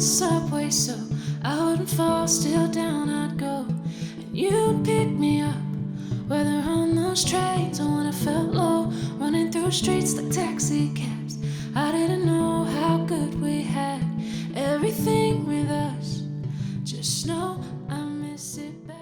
the subway so I wouldn't fall, still down I'd go. And you'd pick me up, whether on those trains or when I felt low, running through streets like taxi cabs. I didn't know how good we had everything with us. Just know I miss it bad.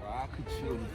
아, 그치, 우리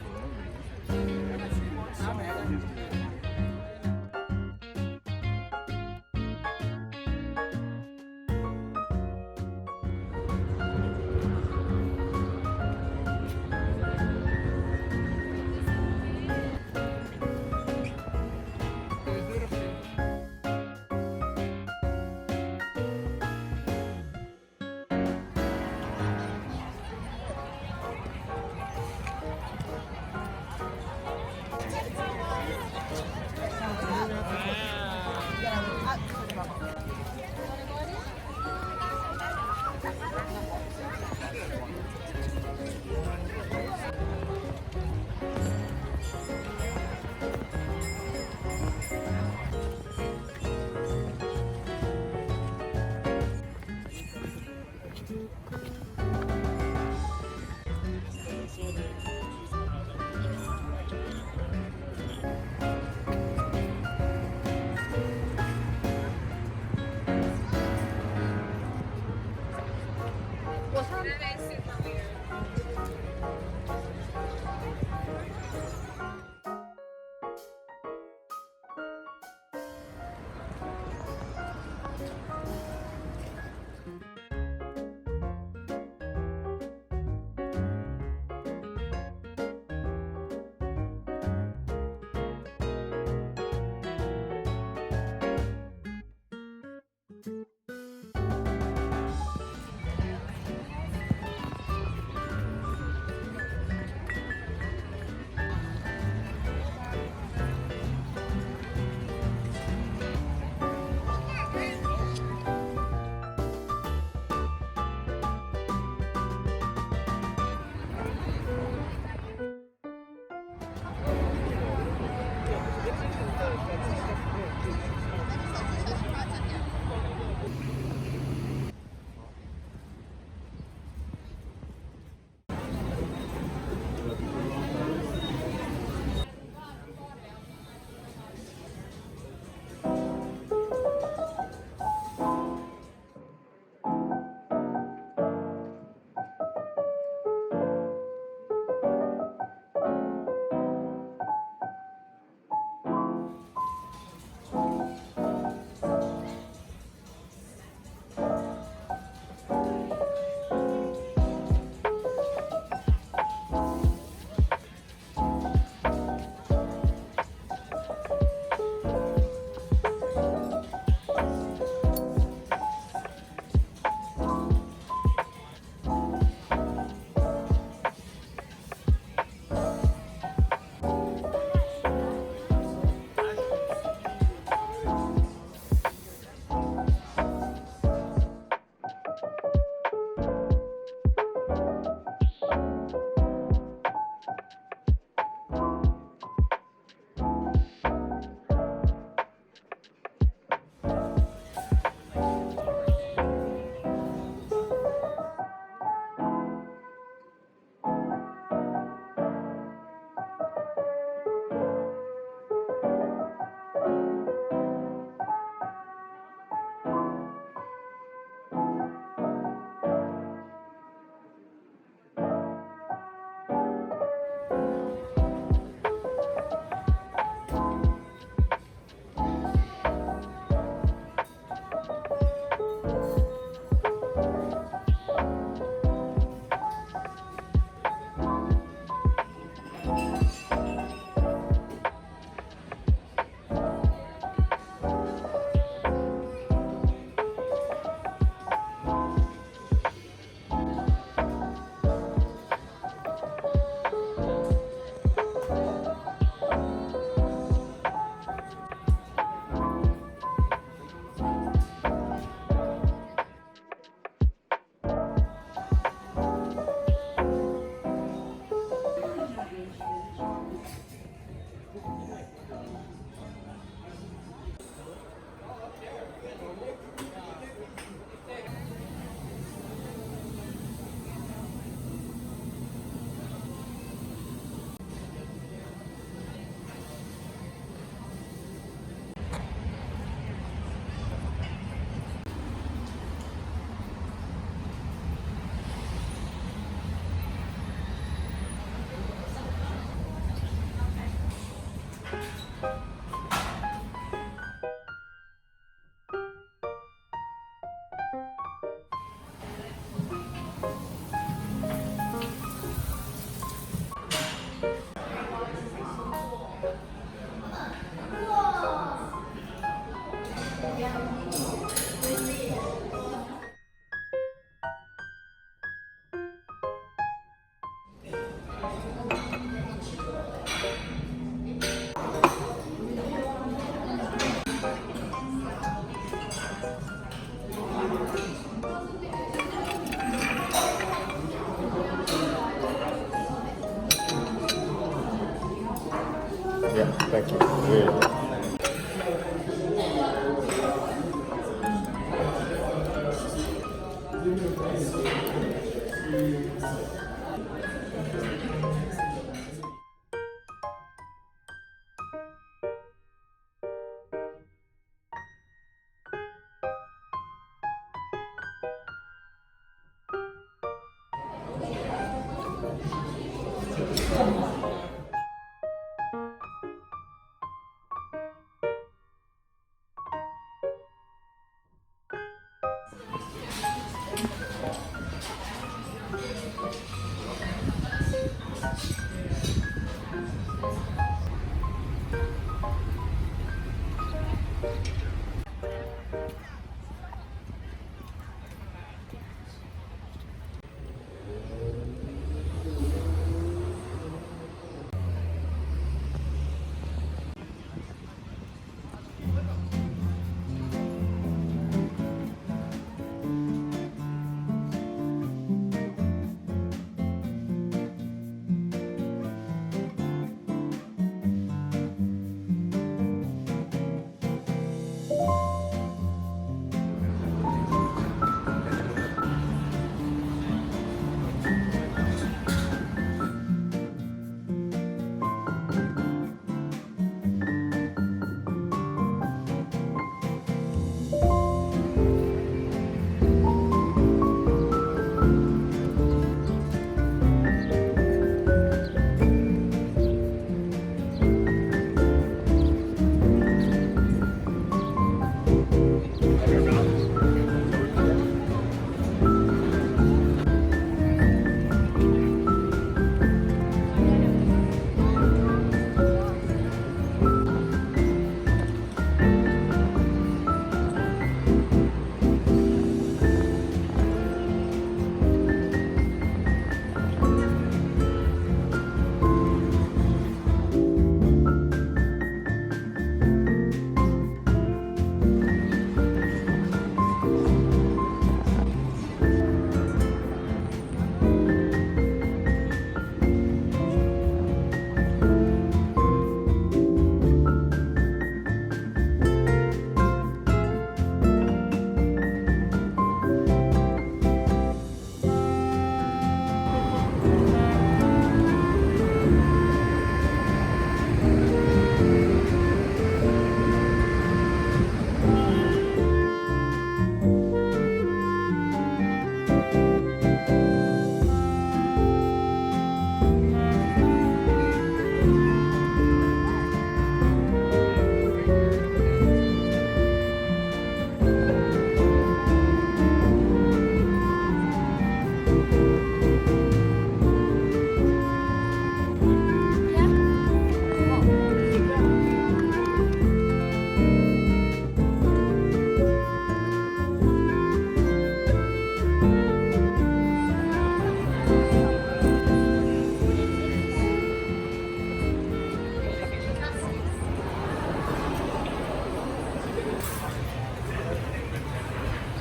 Thank you. Weird.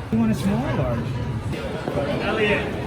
You want a small or large? Elliot.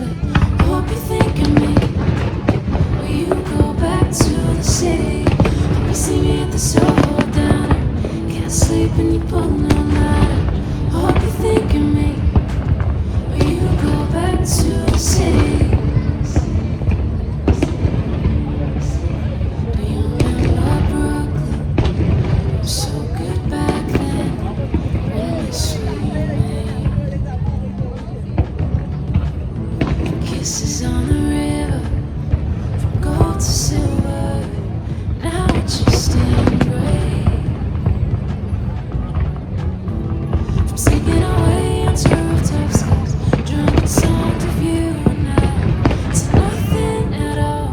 but I hope you think of me. Will you go back to the city? Hope you see me at the Soho Diner. Can't sleep when you pull no ladder. I hope you think of me. Will you go back to the city? Do you remember Brooklyn? It was so good back then. When the sweet made kisses on the river, from gold to silver. Now it's just in gray. From sleeping away onto rooftop skies, drumming songs of you and I, to nothing at all.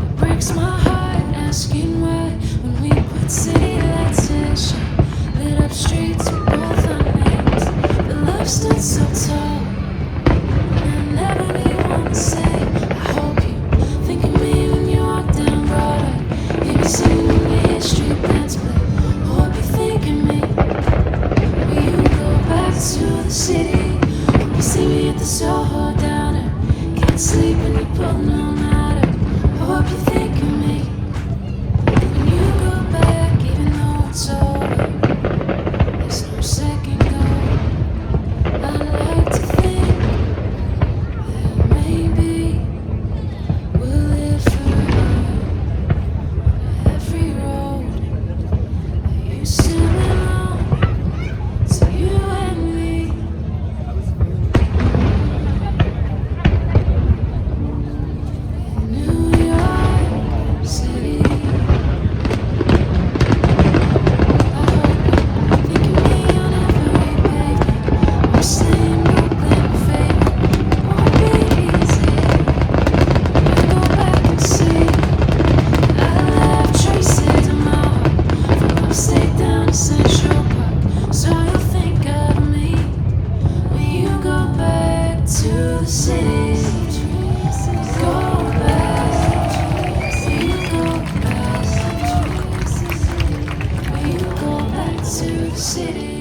It breaks my heart asking why, when we put city lights in shine, lit up streets with both our names. The love stood so tall. There'll never be one the same. I hope you think of me when you walk down Broadway. Maybe sing when you hear street bands play. I hope you think of me. Will you go back to the city? Hope you see me at the Soho Diner. Can't sleep when you pull no matter. I hope you think of me. When you go back, even though it's over, there's no second go. I'd like to think that maybe we'll live forever. Every road that used to belong to you and me. New York City. I hope you think of me on every pavement. I'm saying Brooklyn favor. It won't be easy. I go back and see. I left traces in my heart from upstate down to Central Park. So you'll think of me when you go back to the city. Go back. Will you go back? Will you go back to the city?